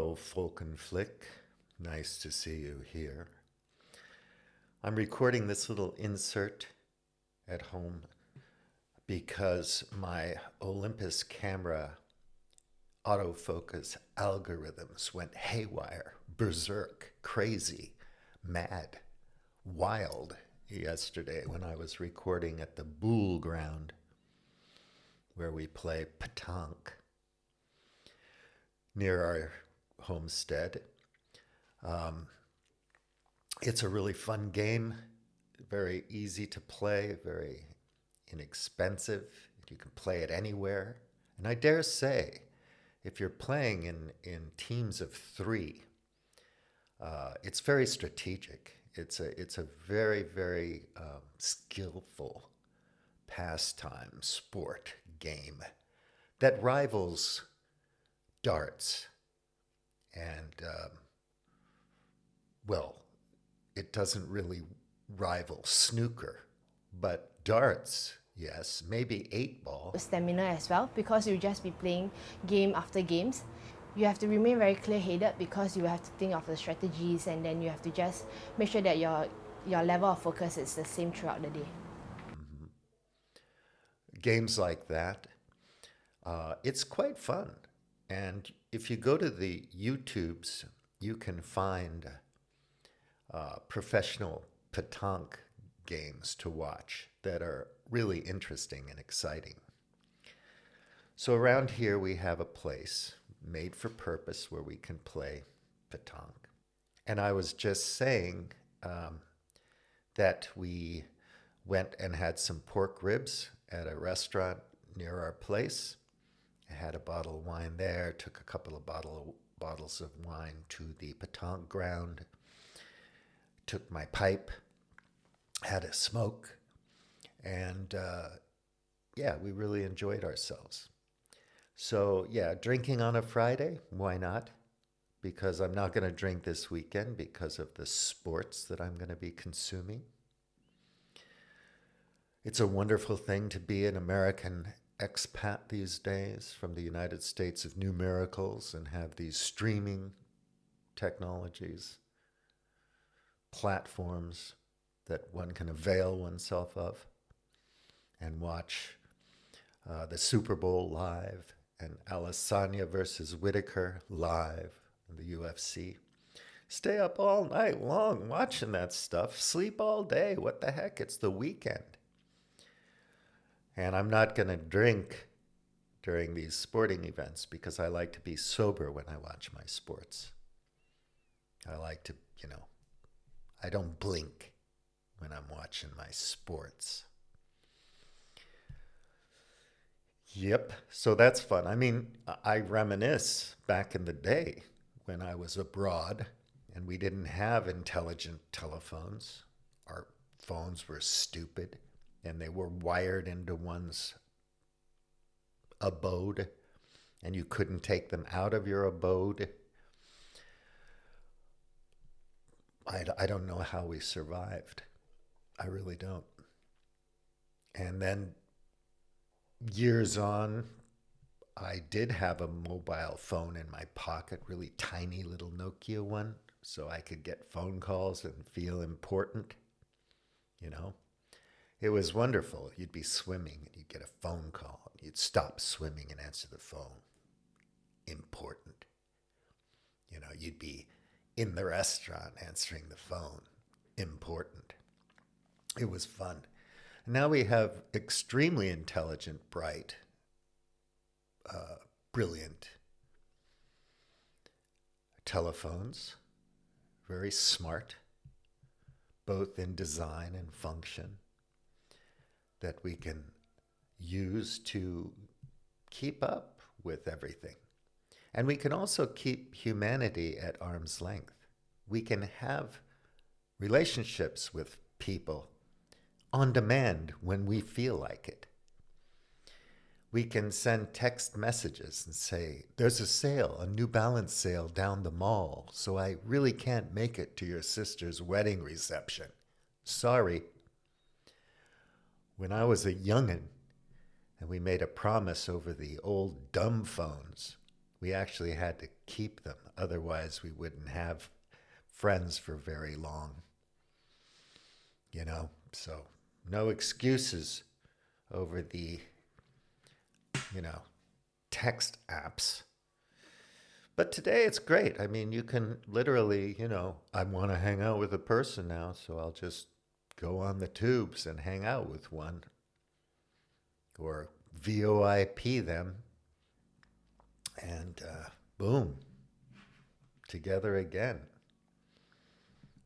Hello, Folkenflick. Nice to see you here. I'm recording this little insert at home because my Olympus camera autofocus algorithms went haywire, berserk, crazy, mad, wild yesterday when I was recording at the Boule ground where we play petanque near our homestead. It's a really fun game, very easy to play, very inexpensive. You can play it anywhere. And I dare say, if you're playing in teams of three, it's very strategic. It's a very, very skillful pastime, sport, game that rivals darts. And, well, it doesn't really rival snooker, but darts, yes, maybe 8-ball. Stamina as well, because you'll just be playing game after games. You have to remain very clear-headed because you have to think of the strategies, and then you have to just make sure that your level of focus is the same throughout the day. Games like that, it's quite fun. And if you go to the YouTubes, you can find professional petanque games to watch that are really interesting and exciting. So around here we have a place made for purpose where we can play petanque. And I was just saying that we went and had some pork ribs at a restaurant near our place. I had a bottle of wine there, took a couple of bottles of wine to the petanque ground, took my pipe, had a smoke, and yeah, we really enjoyed ourselves. So yeah, drinking on a Friday, why not? Because I'm not going to drink this weekend because of the sports that I'm going to be consuming. It's a wonderful thing to be an American expat these days from the United States of New Miracles and have these streaming technologies, platforms that one can avail oneself of and watch the Super Bowl live and Alessandra versus Whitaker live in the UFC. Stay up all night long watching that stuff. Sleep all day. What the heck? It's the weekend. And I'm not going to drink during these sporting events because I like to be sober when I watch my sports. I like to, I don't blink when I'm watching my sports. Yep, so that's fun. I mean, I reminisce back in the day when I was abroad and we didn't have intelligent telephones. Our phones were stupid and they were wired into one's abode and you couldn't take them out of your abode. I don't know how we survived. I really don't. And then years on, I did have a mobile phone in my pocket, really tiny little Nokia one, so I could get phone calls and feel important. It was wonderful. You'd be swimming and you'd get a phone call. You'd stop swimming and answer the phone. Important. You'd be in the restaurant answering the phone. Important. It was fun. Now we have extremely intelligent, bright, brilliant telephones, very smart, both in design and function, that we can use to keep up with everything. And we can also keep humanity at arm's length. We can have relationships with people on demand when we feel like it. We can send text messages and say, there's a sale, a New Balance sale down the mall, so I really can't make it to your sister's wedding reception. Sorry. When I was a youngin' and we made a promise over the old dumb phones, we actually had to keep them. Otherwise, we wouldn't have friends for very long. You know, so no excuses over the, text apps. But today it's great. I mean, you can literally, I want to hang out with a person now, so I'll just go on the tubes and hang out with one, or VoIP them, and boom, together again.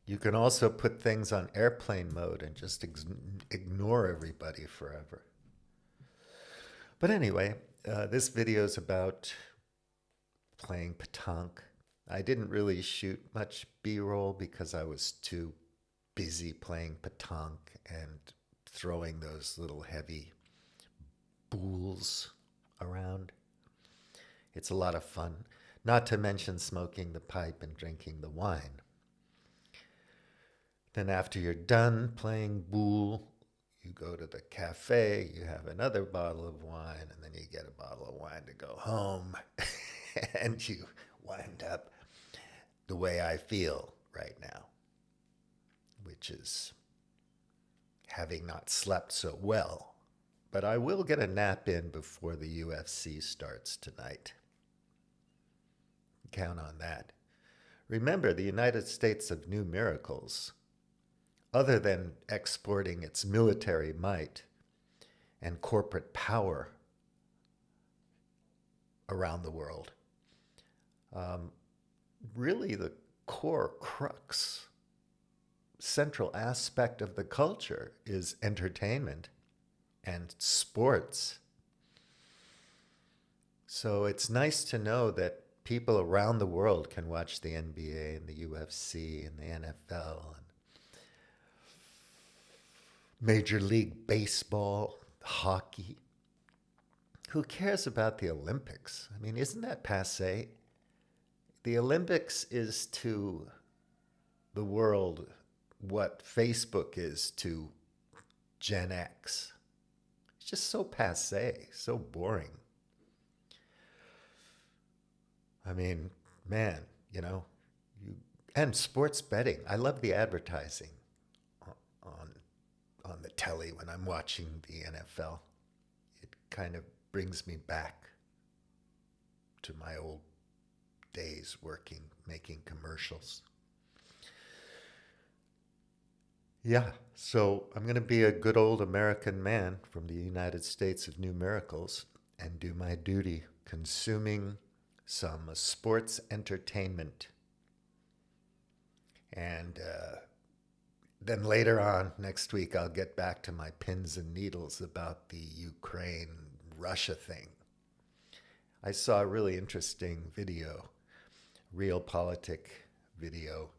You can also put things on airplane mode and just ignore everybody forever. But anyway, this video is about playing petanque. I didn't really shoot much B-roll because I was too busy playing petanque and throwing those little heavy boules around. It's a lot of fun, not to mention smoking the pipe and drinking the wine. Then after you're done playing boule, you go to the cafe, you have another bottle of wine, and then you get a bottle of wine to go home. And you wind up the way I feel right now, which is having not slept so well. But I will get a nap in before the UFC starts tonight. Count on that. Remember, the United States of new miracles, other than exporting its military might and corporate power around the world, really the core crux, central aspect of the culture is entertainment and sports. So it's nice to know that people around the world can watch the NBA and the UFC and the NFL and Major League Baseball, hockey. Who cares about the Olympics? I mean, isn't that passé? The Olympics is to the world what Facebook is to Gen X. It's just so passé, so boring. I mean, man, and sports betting. I love the advertising on the telly when I'm watching the NFL. It kind of brings me back to my old days working, making commercials. Yeah, so I'm going to be a good old American man from the United States of New Miracles and do my duty consuming some sports entertainment. And then later on next week, I'll get back to my pins and needles about the Ukraine-Russia thing. I saw a really interesting video, realpolitik video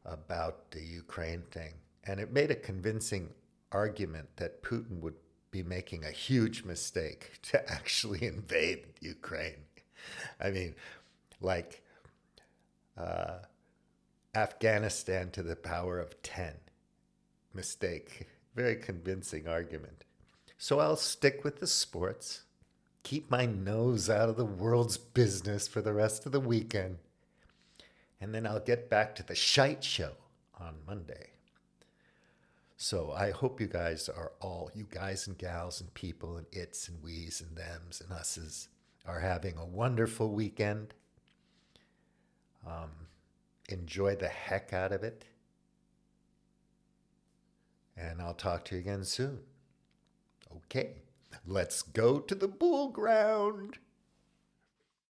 about the Ukraine thing. And it made a convincing argument that Putin would be making a huge mistake to actually invade Ukraine. I mean, like Afghanistan to the power of 10. Mistake. Very convincing argument. So I'll stick with the sports, keep my nose out of the world's business for the rest of the weekend, and then I'll get back to the shite show on Monday. So I hope you guys and gals and people and its and we's and them's and us's are having a wonderful weekend. Enjoy the heck out of it. And I'll talk to you again soon. Okay, let's go to the bull ground.